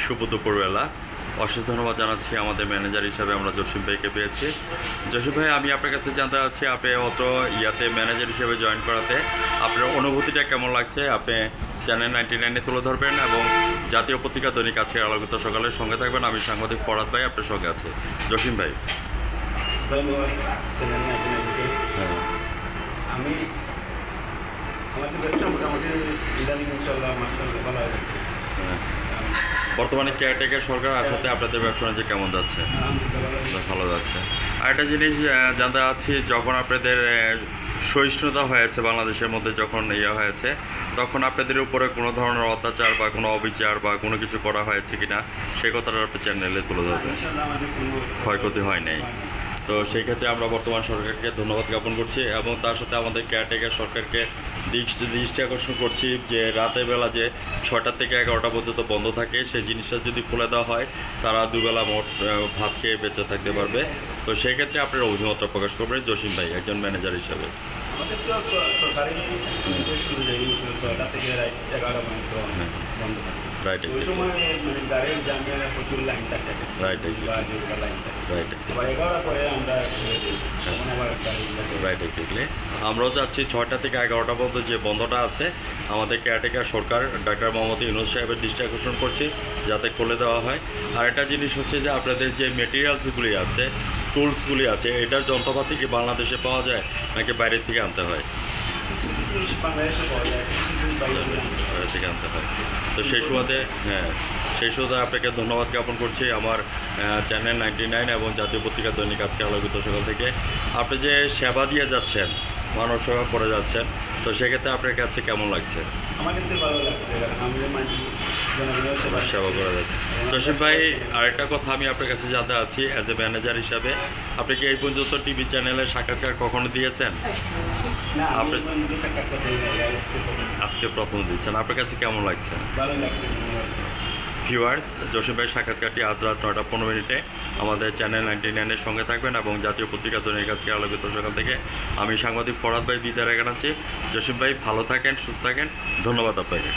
শুভ দুপুরবেলা। অশেষ ধন্যবাদ জানাচ্ছি আমাদের ম্যানেজার হিসাবে আমরা জসিম ভাইকে পেয়েছি। জসিম ভাই, আমি আপনার কাছে জানতে চাচ্ছি, আপনি অত ম্যানেজার হিসেবে জয়েন করাতে আপনার অনুভূতিটা কেমন লাগছে? আপনি চ্যানেল 99-এ তুলে ধরবেন এবং জাতীয় পত্রিকা দৈনিক আজকের আলোকিত সকালের সঙ্গে থাকবেন। আমি সাংবাদিক ফরহাদ ভাই আপনার সঙ্গে আছে। জসিম ভাই, ধন্যবাদ চ্যানেল 99-কে। আমি আমাদের ব্যবসা মোটামুটি ইদানিং ইনশাআল্লাহ মাশাআল্লাহ ভালো হয়ে যাচ্ছে। বর্তমানে কেয়ারটেকার সরকার আসাতে আপনাদের ব্যবসা বাণিজ্য কেমন যাচ্ছে? ভালো যাচ্ছে। আর একটা জিনিস জানতে চাচ্ছি, যখন আপনাদের সহিষ্ণুতা হয়েছে বাংলাদেশের মধ্যে, যখন হয়েছে, তখন আপনাদের উপরে কোনো ধরনের অত্যাচার বা কোনো অবিচার বা কোনো কিছু করা হয়েছে কিনা, সেই কথাটা আপনি চ্যানেলে তুলে ধরবেন। ক্ষয়ক্ষতি হয় নাই। তো সেই ক্ষেত্রে আমরা বর্তমান সরকারকে ধন্যবাদ জ্ঞাপন করছি এবং তার সাথে আমাদের কেয়ারটেকার সরকারকে দৃষ্টি আকর্ষণ করছি যে রাতের বেলা যে 6টা থেকে 11টা পর্যন্ত বন্ধ থাকে, সেই জিনিসটা যদি খুলে দেওয়া হয়, তারা দুবেলা মোট ভাত খেয়ে বেঁচে থাকতে পারবে। তো সেই ক্ষেত্রে আপনার অভিমতটা প্রকাশ করবেন জসিম ভাই, একজন ম্যানেজার হিসাবে। আমাদের তো সরকারি নির্দেশ অনুযায়ী 6টা থেকে 11টা পর্যন্ত বন্ধ থাকে। রাইট, ওই সময় মানে গাড়ির জামে প্রচুর লাইন থাকে। রাইট, লাইন থাকে। রাইট, 11টা পরে আমরা রাইট। এক্স্যাক্টলি আমরাও চাচ্ছি 6টা থেকে 11টা পর্যন্ত যে বন্ধটা আছে, আমাদের কেয়ারটেকার সরকার ডক্টর মোহাম্মদ ইউনূস সাহেবের দৃষ্টি আকর্ষণ করছি যাতে খুলে দেওয়া হয়। আর একটা জিনিস হচ্ছে যে আপনাদের যে মেটেরিয়ালসগুলি আছে, টুলসগুলি আছে, এটার যন্ত্রপাতি কি বাংলাদেশে পাওয়া যায় নাকি বাইরের থেকে আনতে হয়? বাইরে থেকে আনতে হয়। তো সেই সুবাদে সেই সুবাদে আপনাকে ধন্যবাদ জ্ঞাপন করছি আমার চ্যানেল 99 এবং জাতীয় পত্রিকা দৈনিক আজকে আলোকিত সকাল থেকে। আপনি যে সেবা দিয়ে যাচ্ছেন, মানব সেবা করে যাচ্ছেন, তো সেক্ষেত্রে আপনার কাছে কেমন লাগছে? আমার কাছে ভালো লাগছে, সেবা করা যাচ্ছে। জসিম ভাই, আরেকটা কথা আমি আপনার কাছে জানতে আছি, অ্যাজ এ ম্যানেজার হিসাবে, আপনি কি এই পর্যন্ত টিভি চ্যানেলে সাক্ষাৎকার কখনো দিয়েছেন? আপনি আজকে প্রথম দিচ্ছেন, আপনার কাছে কেমন লাগছে? ভালো লাগছে। ভিউয়ার্স, জসিম ভাই সাক্ষাৎকারটি আজ রাত 9টা 15 আমাদের চ্যানেল 99-এর সঙ্গে থাকবেন এবং জাতীয় পত্রিকা দৈনিক আজকে আলোকিত সকাল থেকে আমি সাংবাদিক ফরহাদ ভাই বিদায় জানাচ্ছি। জসিম ভাই ভালো থাকেন, সুস্থ থাকেন, ধন্যবাদ আপনাকে।